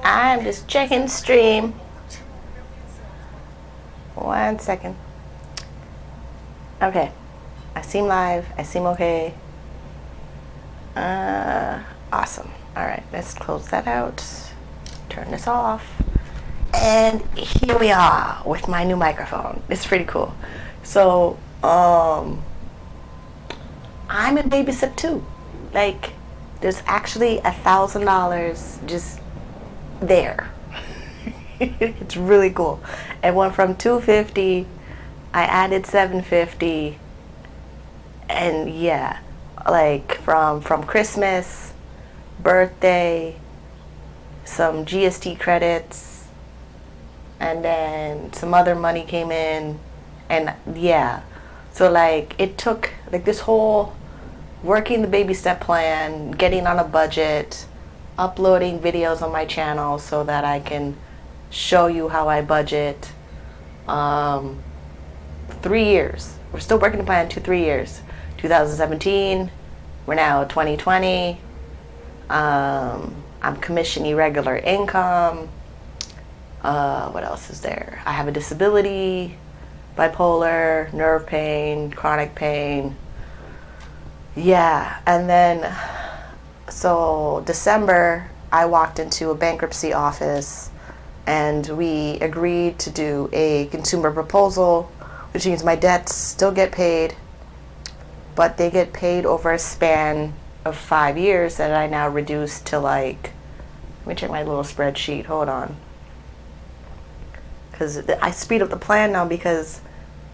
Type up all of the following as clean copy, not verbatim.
I'm just checking stream. 1 second. Okay. I seem live. I seem okay. Awesome. All right, let's close that out. Turn this off. And here we are with my new microphone. It's pretty cool. So, I'm in babysit too. Like, there's actually $1,000 just there. It's really cool. It went from 250. I added 750, and yeah, like from Christmas, birthday, some GST credits, and then some other money came in, and yeah, so like it took like this whole working the baby step plan, getting on a budget, uploading videos on my channel so that I can show you how I budget. 3 years. We're still working the plan 3 years. 2017. We're now 2020. I'm commission irregular income. What else is there? I have a disability, bipolar, nerve pain, chronic pain. Yeah, and then so December I walked into a bankruptcy office and we agreed to do a consumer proposal, which means my debts still get paid, but they get paid over a span of 5 years that I now reduced to like, let me check my little spreadsheet, hold on. Because I speed up the plan now because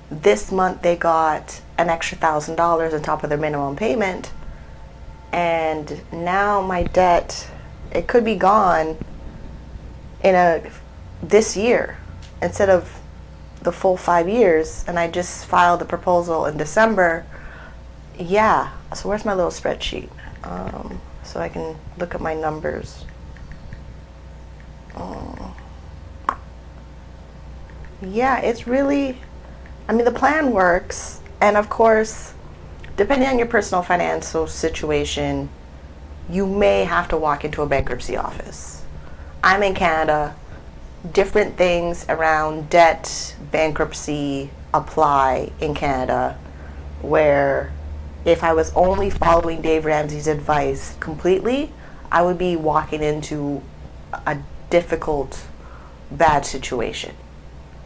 this month they got an extra $1,000 on top of their minimum payment. And now my debt, it could be gone in this year instead of the full 5 years. And I just filed the proposal in December. Yeah, so where's my little spreadsheet? So I can look at my numbers. Yeah, it's really, I mean, the plan works. And of course, depending on your personal financial situation, you may have to walk into a bankruptcy office. I'm in Canada. Different things around debt, bankruptcy apply in Canada, where if I was only following Dave Ramsey's advice completely, I would be walking into a difficult, bad situation.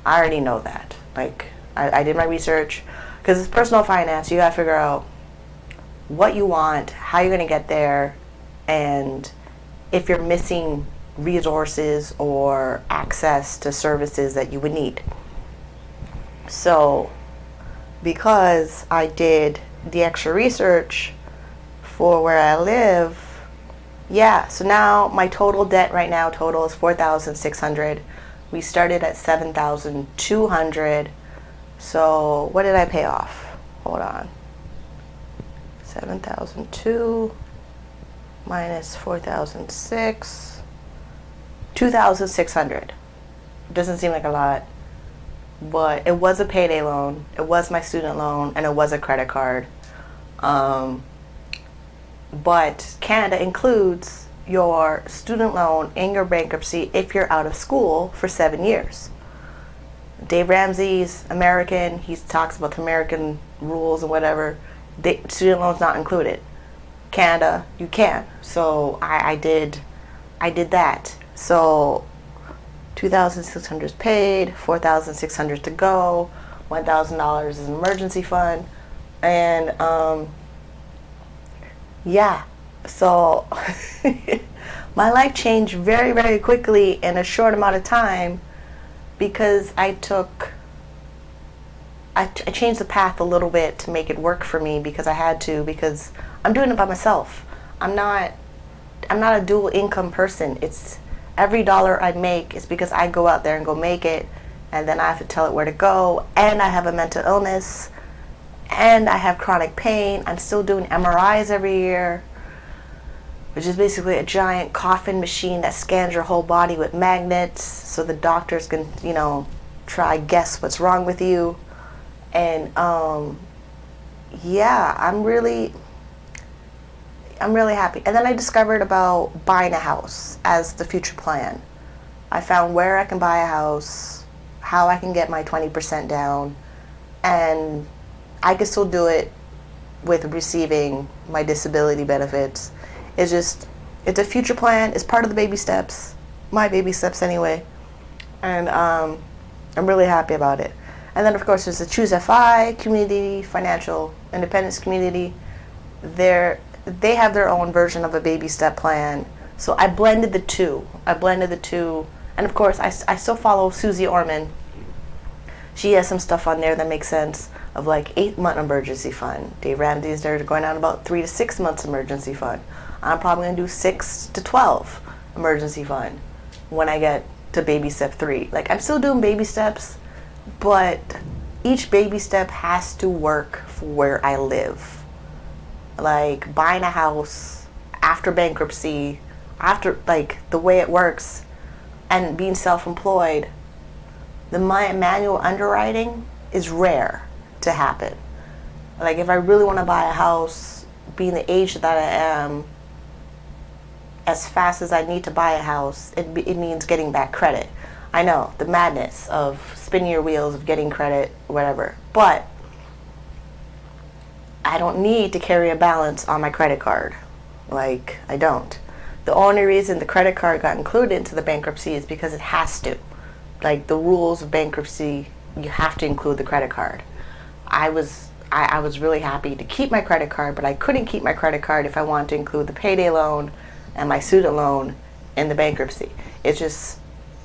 I already know that. Like, I did my research, because it's personal finance. You gotta figure out what you want, how you're gonna get there, and if you're missing resources or access to services that you would need. So, because I did the extra research for where I live, yeah, so now my total debt right now total is $4,600. We started at $7,200. So what did I pay off? Hold on. 7,002 minus 4,006. 2,600. Doesn't seem like a lot, but it was a payday loan, it was my student loan, and it was a credit card. But Canada includes your student loan in your bankruptcy if you're out of school for 7 years. Dave Ramsey's American, he talks about the American rules and whatever. Student loan's not included. Canada, you can. So I did that. So 2,600 is paid, 4,600 to go, $1,000 is an emergency fund, and yeah. So my life changed very, very quickly in a short amount of time because I changed the path a little bit to make it work for me because I had to, because I'm doing it by myself. I'm not a dual income person. It's every dollar I make is because I go out there and go make it, and then I have to tell it where to go, and I have a mental illness, and I have chronic pain. I'm still doing MRIs every year, which is basically a giant coffin machine that scans your whole body with magnets so the doctors can, try guess what's wrong with you. And yeah, I'm really happy. And then I discovered about buying a house as the future plan. I found where I can buy a house, how I can get my 20% down, and I can still do it with receiving my disability benefits. It's a future plan. It's part of the baby steps, my baby steps anyway. And I'm really happy about it. And then, of course, there's the Choose FI community, financial independence community. They have their own version of a baby step plan. So I blended the two. And, of course, I still follow Susie Orman. She has some stuff on there that makes sense of like 8-month emergency fund. Dave Ramsey's there going on about 3 to 6 months emergency fund. I'm probably going to do 6 to 12 emergency fund when I get to baby step 3. Like, I'm still doing baby steps, but each baby step has to work for where I live. Like buying a house after bankruptcy, after like the way it works, and being self-employed, the manual underwriting is rare to happen. Like if I really want to buy a house, being the age that I am, as fast as I need to buy a house, it means getting back credit. I know, the madness of spinning your wheels, of getting credit, whatever. But I don't need to carry a balance on my credit card. Like, I don't. The only reason the credit card got included into the bankruptcy is because it has to. Like, the rules of bankruptcy, you have to include the credit card. I was really happy to keep my credit card, but I couldn't keep my credit card if I wanted to include the payday loan and my student loan in the bankruptcy. It's just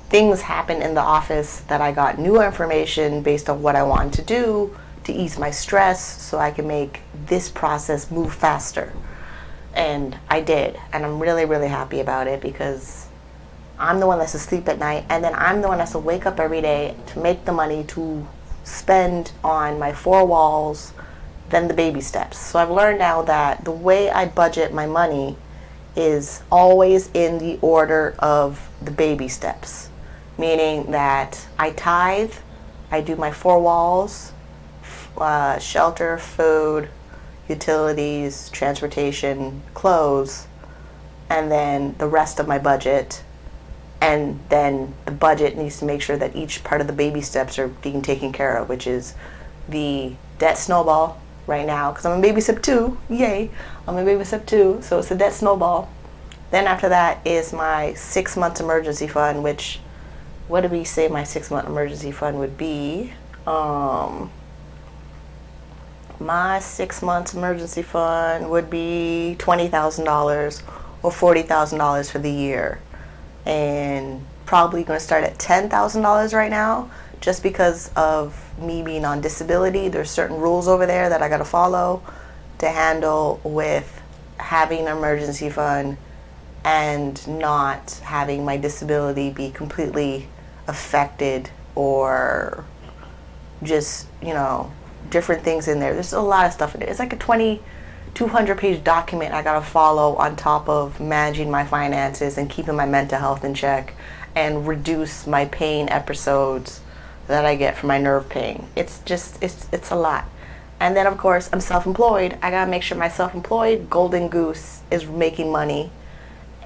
things happened in the office that I got new information based on what I wanted to do to ease my stress so I can make this process move faster. And I did. And I'm really, really happy about it because I'm the one that's asleep at night, and then I'm the one that's to wake up every day to make the money to spend on my 4 walls, then the baby steps. So I've learned now that the way I budget my money is always in the order of the baby steps. Meaning that I tithe, I do my 4 walls, shelter, food, utilities, transportation, clothes, and then the rest of my budget. And then the budget needs to make sure that each part of the baby steps are being taken care of, which is the debt snowball right now, because I'm in baby step 2, yay, I'm in baby step 2, so it's the debt snowball. Then after that is my 6 months emergency fund, which, what did we say my 6-month emergency fund would be? My 6 months emergency fund would be $20,000 or $40,000 for the year. And probably going to start at $10,000 right now, just because of me being on disability. There's certain rules over there that I got to follow to handle with having an emergency fund and not having my disability be completely affected, or just, different things in there. There's a lot of stuff in there. It's like a 200-page document I gotta follow on top of managing my finances and keeping my mental health in check and reduce my pain episodes that I get from my nerve pain. It's a lot. And then of course I'm self-employed. I gotta make sure my self-employed golden goose is making money.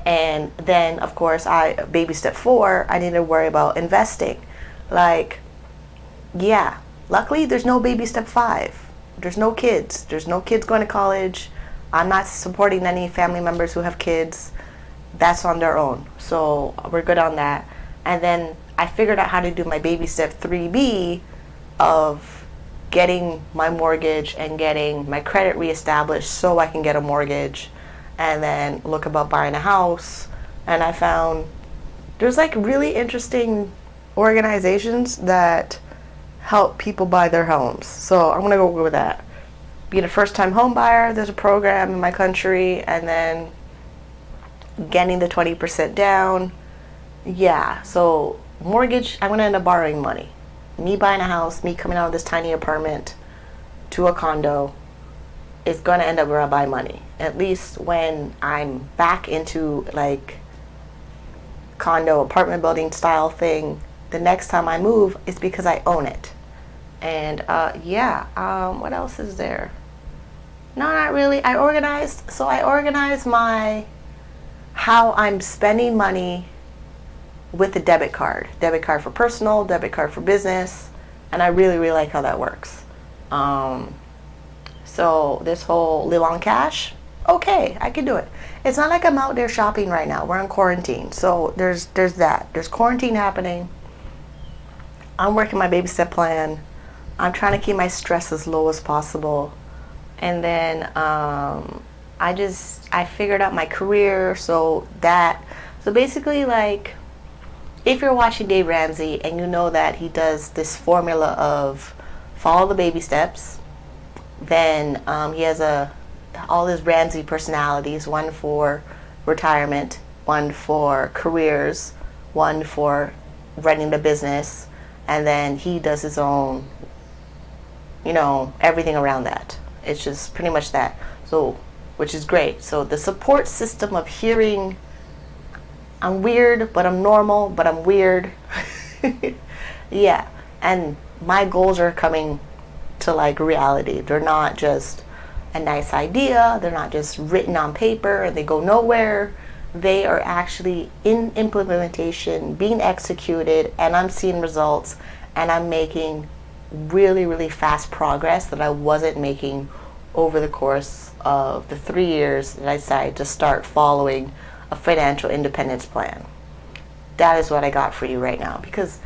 And then of course baby step 4, I need to worry about investing. Like, yeah, luckily there's no baby step 5. There's no kids going to college. I'm not supporting any family members who have kids. That's on their own, so we're good on that. And then I figured out how to do my baby step 3B of getting my mortgage and getting my credit reestablished so I can get a mortgage, and then look about buying a house. And I found there's like really interesting organizations that help people buy their homes. So I'm gonna go with that. Being a first-time home buyer, there's a program in my country, and then getting the 20% down. Yeah, so mortgage, I'm gonna end up borrowing money. Me buying a house, me coming out of this tiny apartment to a condo, is gonna end up where I buy money. At least when I'm back into like condo apartment building style thing, the next time I move, it's because I own it. And what else is there? No, not really. I organized my how I'm spending money with a debit card. Debit card for personal, debit card for business, and I really, really like how that works. So this whole live on cash, okay, I can do it. It's not like I'm out there shopping right now. We're in quarantine, so there's that. There's quarantine happening. I'm working my baby step plan. I'm trying to keep my stress as low as possible, and then I figured out my career. So basically, like, if you're watching Dave Ramsey and you know that he does this formula of follow the baby steps, then he has all his Ramsey personalities, one for retirement, one for careers, one for running the business, and then he does his own, everything around that. It's just pretty much that. So, which is great. So the support system of hearing, I'm weird, but I'm normal, but I'm weird. Yeah. And my goals are coming to like reality. They're not just a nice idea. They're not just written on paper and they go nowhere. They are actually in implementation, being executed, and I'm seeing results, and I'm making really, really fast progress that I wasn't making over the course of the 3 years that I decided to start following a financial independence plan. That is what I got for you right now, because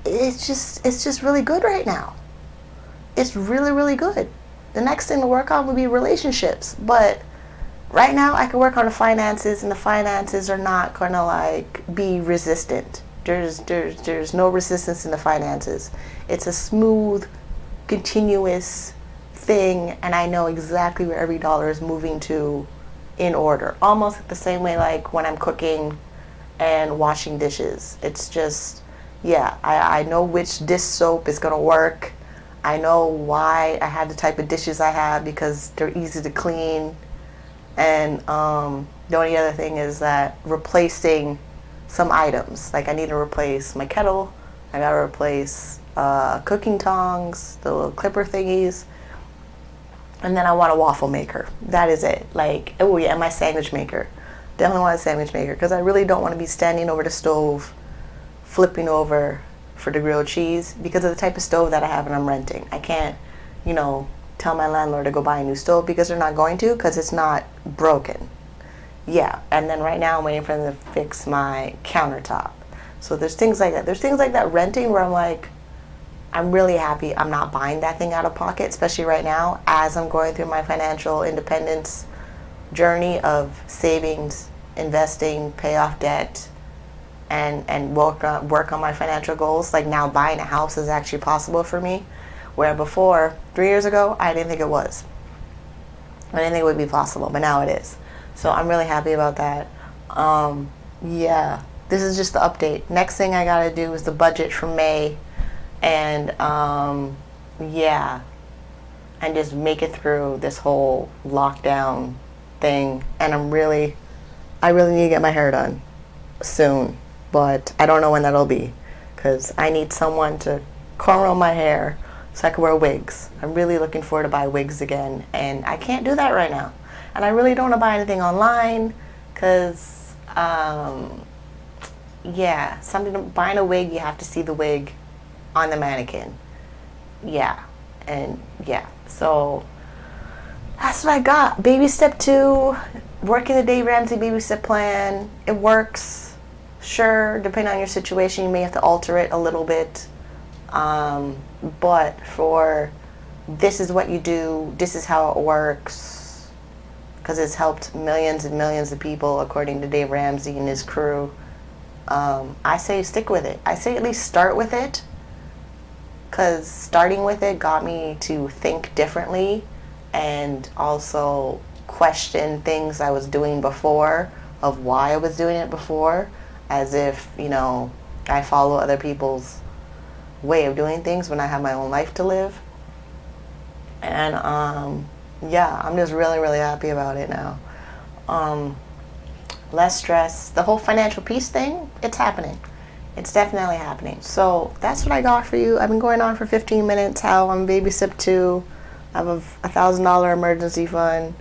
it's just really good right now. It's really, really good. The next thing to work on would be relationships, but right now I can work on the finances, and the finances are not gonna like be resistant. There's no resistance in the finances. It's a smooth, continuous thing, and I know exactly where every dollar is moving to in order. Almost the same way like when I'm cooking and washing dishes. It's just, yeah, I know which dish soap is gonna work. I know why I have the type of dishes I have, because they're easy to clean. And the only other thing is that replacing some items. Like I need to replace my kettle. I gotta replace cooking tongs, the little clipper thingies. And then I want a waffle maker. That is it. Like, oh yeah, and my sandwich maker. Definitely want a sandwich maker, because I really don't want to be standing over the stove, flipping over for the grilled cheese, because of the type of stove that I have and I'm renting. I can't, tell my landlord to go buy a new stove, because they're not going to, because it's not broken. Yeah, and then right now I'm waiting for them to fix my countertop. So there's things like that. There's things like that renting where I'm like, I'm really happy I'm not buying that thing out of pocket, especially right now as I'm going through my financial independence journey of savings, investing, pay off debt, and work on my financial goals. Like now buying a house is actually possible for me, where before, 3 years ago, I didn't think it was. I didn't think it would be possible, but now it is. So I'm really happy about that. Yeah, this is just the update. Next thing I gotta do is the budget for May, and yeah, and just make it through this whole lockdown thing. And I really need to get my hair done soon, but I don't know when that'll be, because I need someone to cornrow my hair so I can wear wigs. I'm really looking forward to buy wigs again, and I can't do that right now. And I really don't want to buy anything online, because yeah, buying a wig, you have to see the wig on the mannequin. Yeah, and yeah, so that's what I got. Baby step 2, working the Dave Ramsey baby step plan. It works. Sure, depending on your situation, you may have to alter it a little bit. But for this is what you do, this is how it works, because it's helped millions and millions of people, according to Dave Ramsey and his crew. I say stick with it. I say at least start with it, because starting with it got me to think differently and also question things I was doing before, of why I was doing it before, as if, I follow other people's way of doing things when I have my own life to live. And yeah, I'm just really, really happy about it now. Less stress. The whole financial peace thing, it's happening. It's definitely happening. So that's what I got for you. I've been going on for 15 minutes, how I'm baby step 2. I have a $1,000 emergency fund.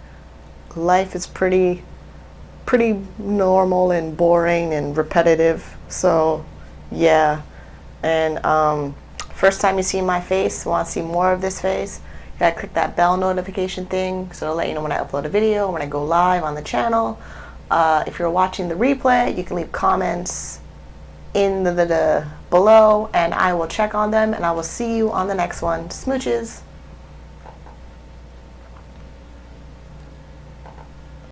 Life is pretty normal and boring and repetitive. So yeah. And first time you see my face, want to see more of this face, you gotta click that bell notification thing so it'll let you know when I upload a video, when I go live on the channel. If you're watching the replay, you can leave comments in the below, and I will check on them, and I will see you on the next one. Smooches.